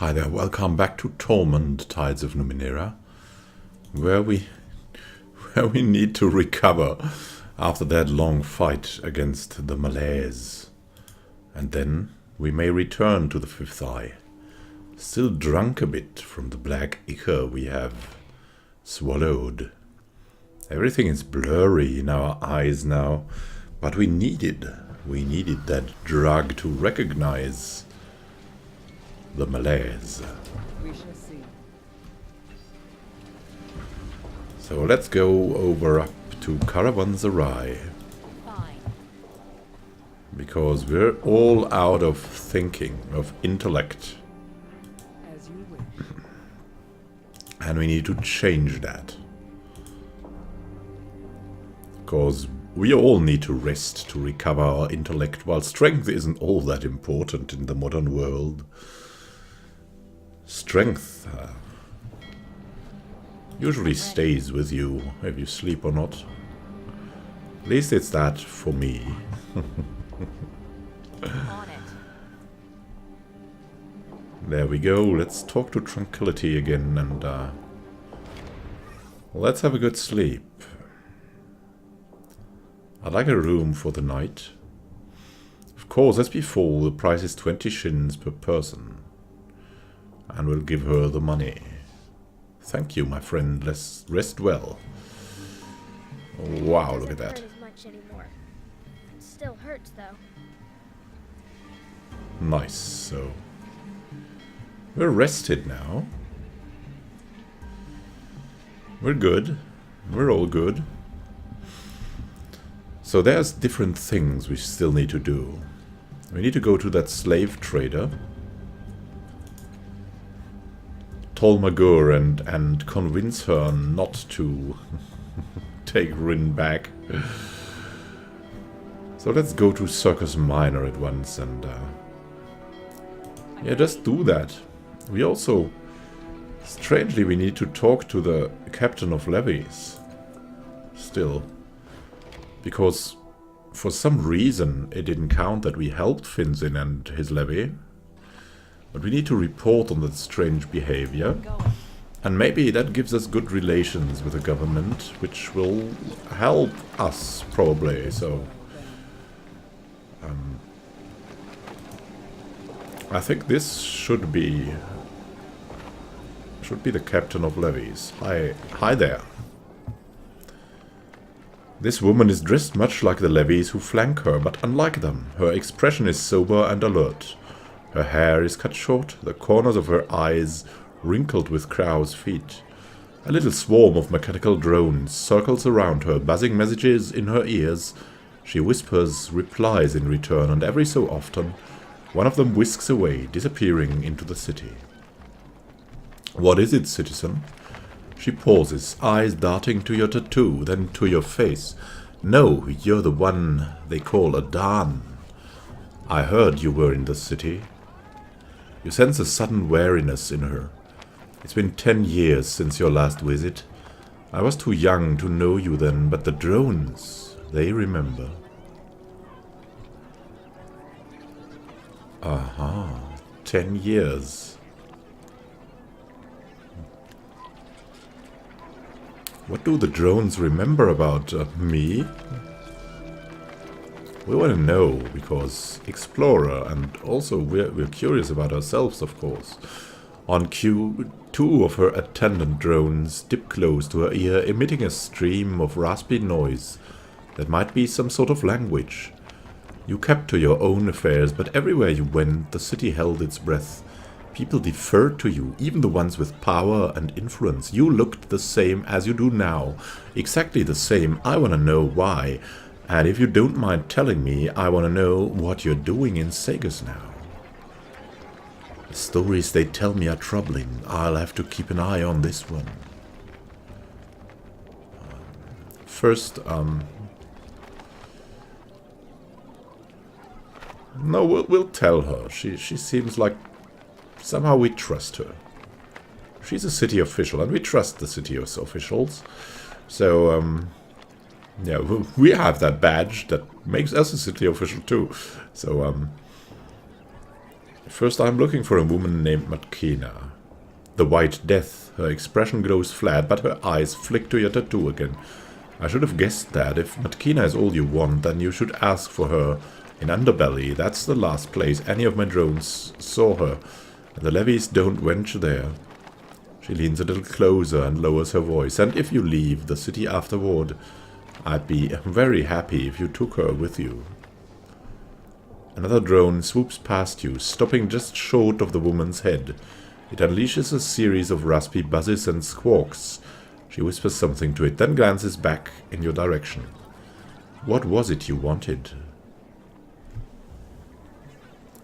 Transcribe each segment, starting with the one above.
Hi there, welcome back to Torment, Tides of Numenera, where we need to recover after that long fight against the Malaise. And then we may return to the Fifth Eye, still drunk a bit from the black ichor we have swallowed. Everything is blurry in our eyes now, but we needed that drug to recognize the Malaise. We shall see. So let's go over up to Caravanserai. Fine. Because we're all out of thinking, of intellect. As you wish. And we need to change that. Because we all need to rest to recover our intellect, while strength isn't all that important in the modern world. Strength usually stays with you if you sleep or not. At least it's that for me. On it. There we go. Let's talk to Tranquility again and let's have a good sleep. I'd like a room for the night. Of course, as before, the price is 20 shins per person. And we'll give her the money. Thank you, my friend. Let's rest well. Wow, look at that. Doesn't hurt as much anymore. It still hurts though. Nice. So we're rested now. We're good. We're all good. So there's different things we still need to do. We need to go to that slave trader, Tolmagur, and convince her not to take Rin back. So let's go to Circus Minor at once and yeah, just do that. We also, strangely, we need to talk to the captain of levies still, because for some reason it didn't count that we helped Finzin and his levy. But we need to report on that strange behavior. And maybe that gives us good relations with the government, which will help us, probably. So I think this should be the captain of levies. Hi there. This woman is dressed much like the levies who flank her, but unlike them, her expression is sober and alert. Her hair is cut short, the corners of her eyes wrinkled with crow's feet. A little swarm of mechanical drones circles around her, buzzing messages in her ears. She whispers replies in return, and every so often, one of them whisks away, disappearing into the city. What is it, citizen? She pauses, eyes darting to your tattoo, then to your face. No, you're the one they call a Dan. I heard you were in the city. You sense a sudden wariness in her. It's been 10 years since your last visit. I was too young to know you then, but the drones, they remember. Aha, 10 years. What do the drones remember about me? We want to know, because explorer, and also we're curious about ourselves, of course. On cue, 2 of her attendant drones dip close to her ear, emitting a stream of raspy noise that might be some sort of language. You kept to your own affairs, but everywhere you went, the city held its breath. People deferred to you, even the ones with power and influence. You looked the same as you do now, exactly the same. I want to know why. And if you don't mind telling me, I want to know what you're doing in Sagus now. The stories they tell me are troubling. I'll have to keep an eye on this one. First, no, we'll tell her. She seems like somehow we trust her. She's a city official, and we trust the city officials. So, yeah, we have that badge that makes us a city official too. So, First, I'm looking for a woman named Matkina. The White Death. Her expression grows flat, but her eyes flick to your tattoo again. I should have guessed that. If Matkina is all you want, then you should ask for her in Underbelly. That's the last place any of my drones saw her. And the levies don't venture there. She leans a little closer and lowers her voice. And if you leave the city afterward, I'd be very happy if you took her with you. Another drone swoops past you, stopping just short of the woman's head. It unleashes a series of raspy buzzes and squawks. She whispers something to it, then glances back in your direction. What was it you wanted?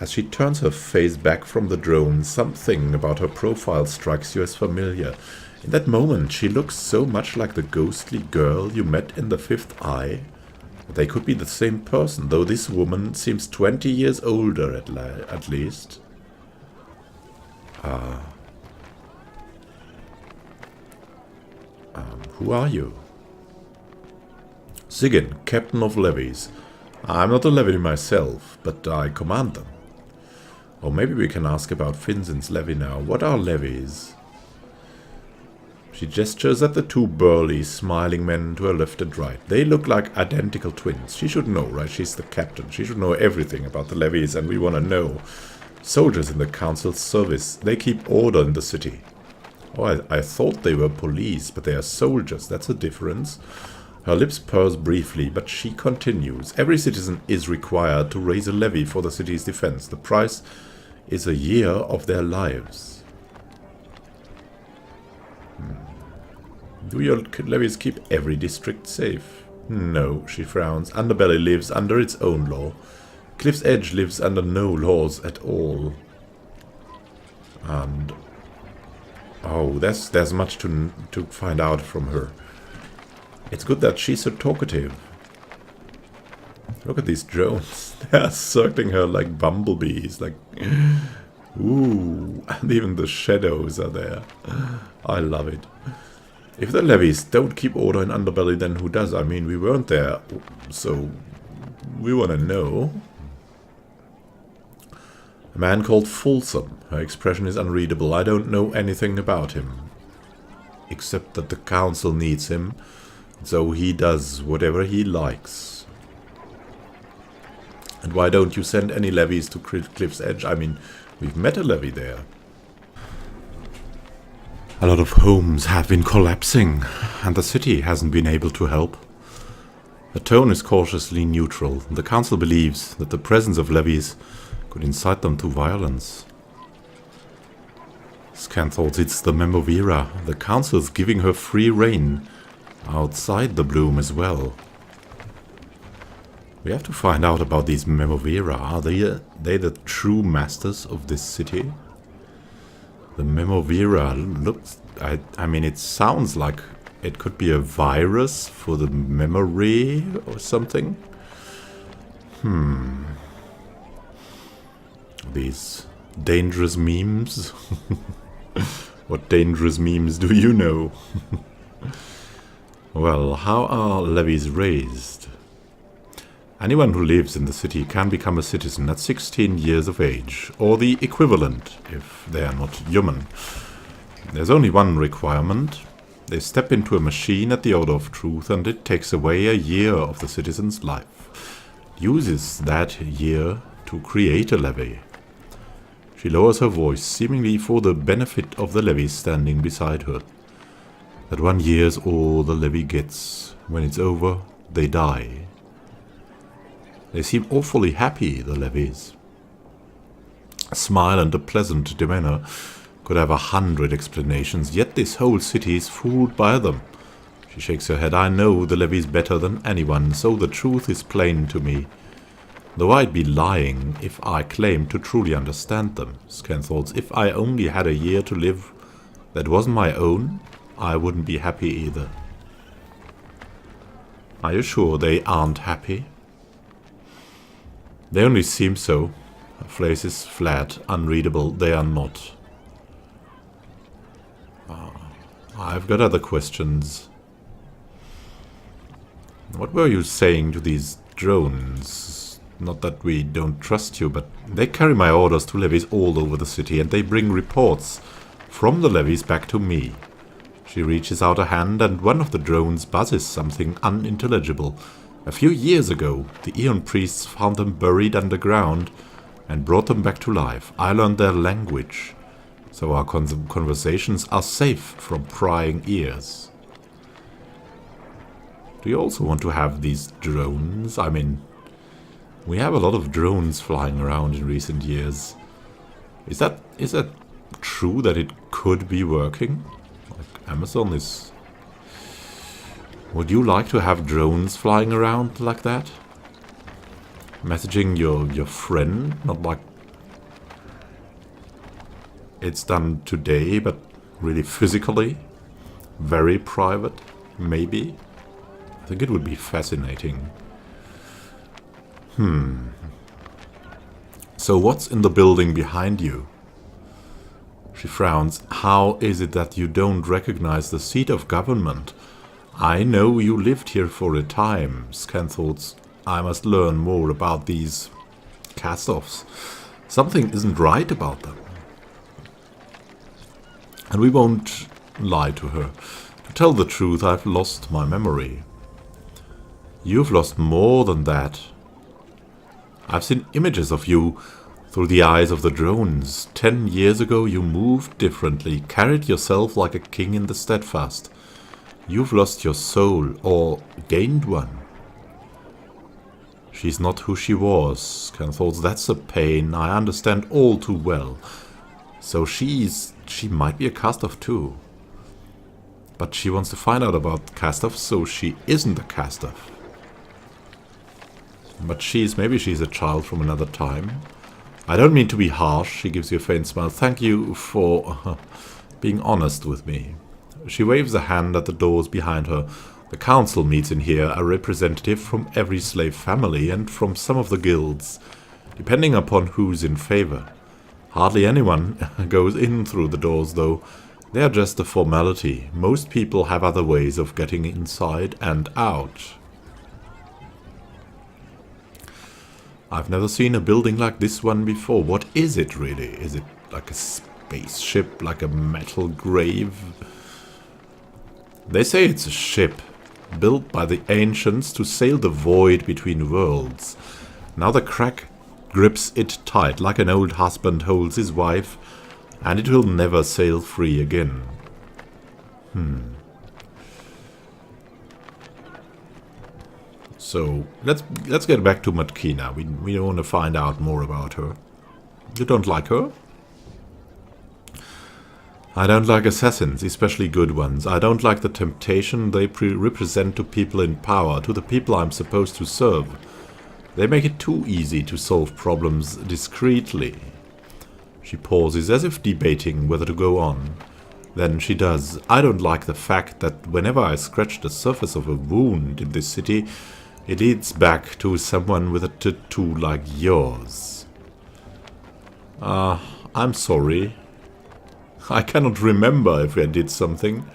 As she turns her face back from the drone, something about her profile strikes you as familiar. In that moment, she looks so much like the ghostly girl you met in the Fifth Eye. They could be the same person, though this woman seems 20 years older at least. Who are you? Sigyn, Captain of Levies. I'm not a levy myself, but I command them. Or maybe we can ask about Finzin's levy now. What are levies? She gestures at the two burly, smiling men to her left and right. They look like identical twins. She should know, right? She's the captain. She should know everything about the levies, and we want to know. Soldiers in the council's service. They keep order in the city. Oh, I thought they were police, but they are soldiers. That's a difference. Her lips purse briefly, but she continues. Every citizen is required to raise a levy for the city's defense. The price is a year of their lives. Do your levies keep every district safe? No, she frowns. Underbelly lives under its own law. Cliff's Edge lives under no laws at all. And oh, there's much to find out from her. It's good that she's so talkative. Look at these drones. They're circling her like bumblebees. Like, ooh, and even the shadows are there. I love it. If the levies don't keep order in Underbelly, then who does? I mean, we weren't there, so we want to know. A man called Folsom. Her expression is unreadable. I don't know anything about him. Except that the council needs him, so he does whatever he likes. And why don't you send any levies to Cliff's Edge? I mean, we've met a levy there. A lot of homes have been collapsing, and the city hasn't been able to help. The tone is cautiously neutral. The council believes that the presence of levies could incite them to violence. Scan thought it's the Memovira. The council's giving her free rein outside the bloom as well. We have to find out about these Memovira. Are they the true masters of this city? The Memovira looks... I mean, it sounds like it could be a virus for the memory or something. These dangerous memes. What dangerous memes do you know? Well, how are levies raised? Anyone who lives in the city can become a citizen at 16 years of age, or the equivalent, if they are not human. There's only one requirement. They step into a machine at the Order of Truth, and it takes away a year of the citizen's life. Uses that year to create a levy. She lowers her voice, seemingly for the benefit of the levies standing beside her. That 1 year's all the levy gets. When it's over, they die. They seem awfully happy, the levies. A smile and a pleasant demeanor could have 100 explanations, yet this whole city is fooled by them. She shakes her head. I know the levies better than anyone, so the truth is plain to me. Though I'd be lying if I claimed to truly understand them. Scan thoughts. If I only had a year to live that wasn't my own, I wouldn't be happy either. Are you sure they aren't happy? They only seem so. Her face is flat, unreadable. They are not. I've got other questions. What were you saying to these drones? Not that we don't trust you, but they carry my orders to levies all over the city, and they bring reports from the levies back to me. She reaches out a hand, and one of the drones buzzes something unintelligible. A few years ago, the Eon priests found them buried underground and brought them back to life. I learned their language, so our conversations are safe from prying ears. Do you also want to have these drones? I mean, we have a lot of drones flying around in recent years. Is that true that it could be working? Like Amazon is... Would you like to have drones flying around like that? Messaging your friend? Not like it's done today, but really physically? Very private? Maybe? I think it would be fascinating. So what's in the building behind you? She frowns. How is it that you don't recognize the seat of government? I know you lived here for a time, Scan thoughts. I must learn more about these Castoffs. Something isn't right about them. And we won't lie to her. To tell the truth, I've lost my memory. You've lost more than that. I've seen images of you through the eyes of the drones. 10 years ago you moved differently, carried yourself like a king in the steadfast. You've lost your soul, or gained one. She's not who she was, Ken thought. That's a pain I understand all too well. So she might be a Castoff too. But she wants to find out about Castoff, so she isn't a Castoff. But maybe she's a child from another time. I don't mean to be harsh, she gives you a faint smile. Thank you for being honest with me. She waves a hand at the doors behind her. The council meets in here, a representative from every slave family and from some of the guilds, depending upon who's in favor. Hardly anyone goes in through the doors, though. They are just a formality. Most people have other ways of getting inside and out. I've never seen a building like this one before. What is it really? Is it like a spaceship, like a metal grave? They say it's a ship, built by the ancients to sail the void between worlds. Now the crack grips it tight, like an old husband holds his wife, and it will never sail free again. So, let's get back to Matkina. We want to find out more about her. You don't like her? I don't like assassins, especially good ones. I don't like the temptation they represent to people in power, to the people I'm supposed to serve. They make it too easy to solve problems discreetly. She pauses, as if debating whether to go on. Then she does. I don't like the fact that whenever I scratch the surface of a wound in this city, it leads back to someone with a tattoo like yours. I'm sorry. I cannot remember if I did something.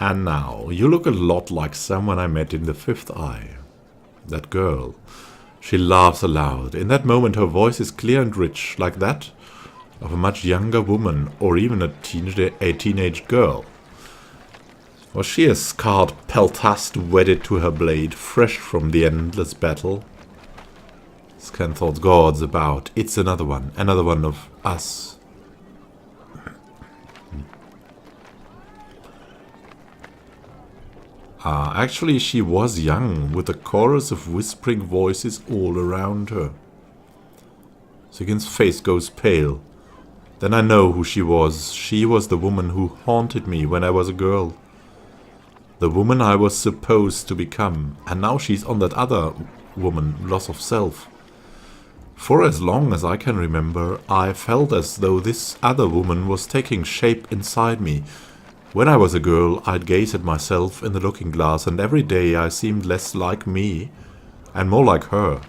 And now, you look a lot like someone I met in the Fifth Eye. That girl. She laughs aloud. In that moment her voice is clear and rich, like that of a much younger woman, or even a teenage girl. Was she a scarred peltast wedded to her blade, fresh from the endless battle? Scan thought, gods about. It's another one of us. Actually she was young, with a chorus of whispering voices all around her. Sigyn's face goes pale. Then I know who she was. She was the woman who haunted me when I was a girl. The woman I was supposed to become. And now she's on that other woman, loss of self. For as long as I can remember, I felt as though this other woman was taking shape inside me. When I was a girl, I'd gaze at myself in the looking glass, and every day I seemed less like me and more like her.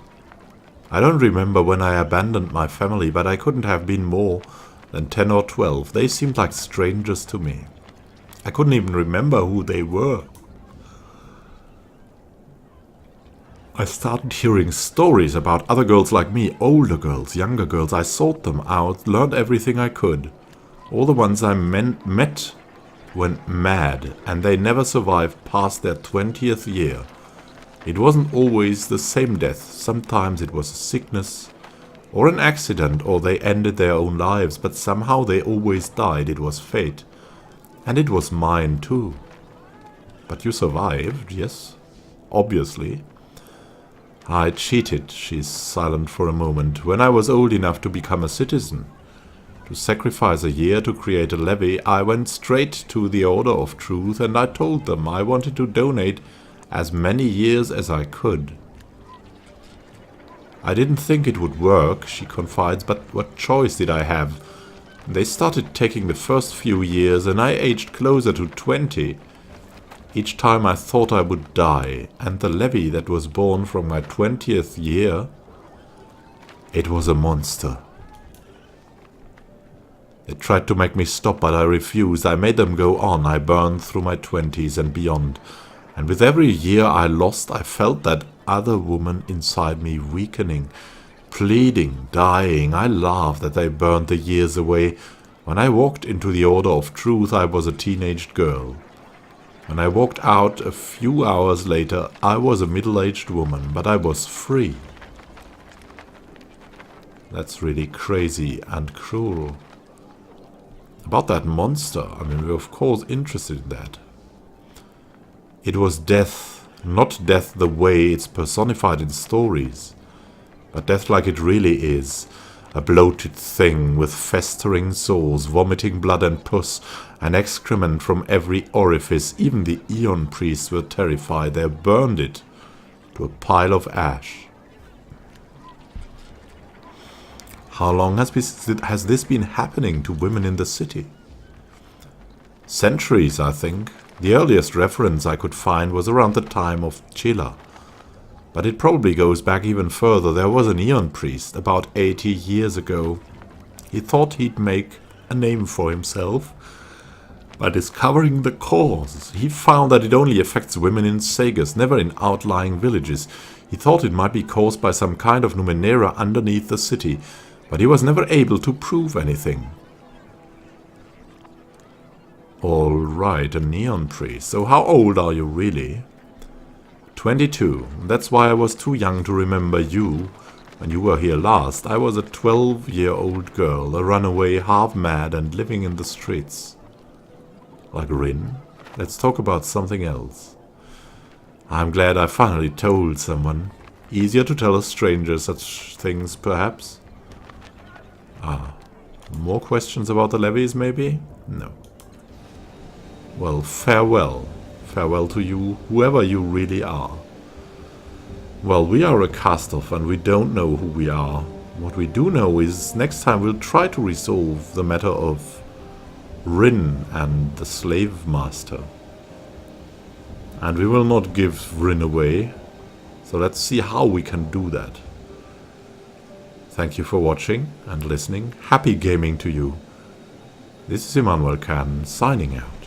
I don't remember when I abandoned my family, but I couldn't have been more than 10 or 12. They seemed like strangers to me. I couldn't even remember who they were. I started hearing stories about other girls like me, older girls, younger girls. I sought them out, learned everything I could. All the ones I met went mad, and they never survived past their 20th year. It wasn't always the same death. Sometimes it was a sickness, or an accident, or they ended their own lives, but somehow they always died. It was fate. And it was mine too. But you survived, yes? Obviously. I cheated, she's silent for a moment, when I was old enough to become a citizen. To sacrifice a year to create a levy, I went straight to the Order of Truth and I told them I wanted to donate as many years as I could. I didn't think it would work, she confides, but what choice did I have? They started taking the first few years and I aged closer to 20. Each time I thought I would die, and the levy that was born from my 20th year, it was a monster. They tried to make me stop, but I refused. I made them go on. I burned through my 20s and beyond. And with every year I lost, I felt that other woman inside me weakening, pleading, dying. I laughed that they burned the years away. When I walked into the Order of Truth, I was a teenage girl. When I walked out a few hours later, I was a middle-aged woman, but I was free. That's really crazy and cruel. About that monster, I mean, we're of course interested in that. It was death, not death the way it's personified in stories, but death like it really is. A bloated thing with festering sores, vomiting blood and pus, and excrement from every orifice. Even the Aeon priests were terrified. They burned it to a pile of ash. How long has this been happening to women in the city? Centuries, I think. The earliest reference I could find was around the time of Chila. But it probably goes back even further. There was an Aeon priest about 80 years ago. He thought he'd make a name for himself by discovering the cause. He found that it only affects women in Sagas, never in outlying villages. He thought it might be caused by some kind of Numenera underneath the city, but he was never able to prove anything. Alright, a Neon priest. So how old are you really? 22. That's why I was too young to remember you when you were here last. I was a 12-year-old girl, a runaway, half-mad and living in the streets. Like Rin? Let's talk about something else. I'm glad I finally told someone. Easier to tell a stranger such things, perhaps? Ah, more questions about the levies, maybe? No. Well, farewell. Farewell to you, whoever you really are. Well, we are a Castoff and we don't know who we are. What we do know is next time we'll try to resolve the matter of Rin and the slave master. And we will not give Rin away. So let's see how we can do that. Thank you for watching and listening. Happy gaming to you. This is Immanuel signing out.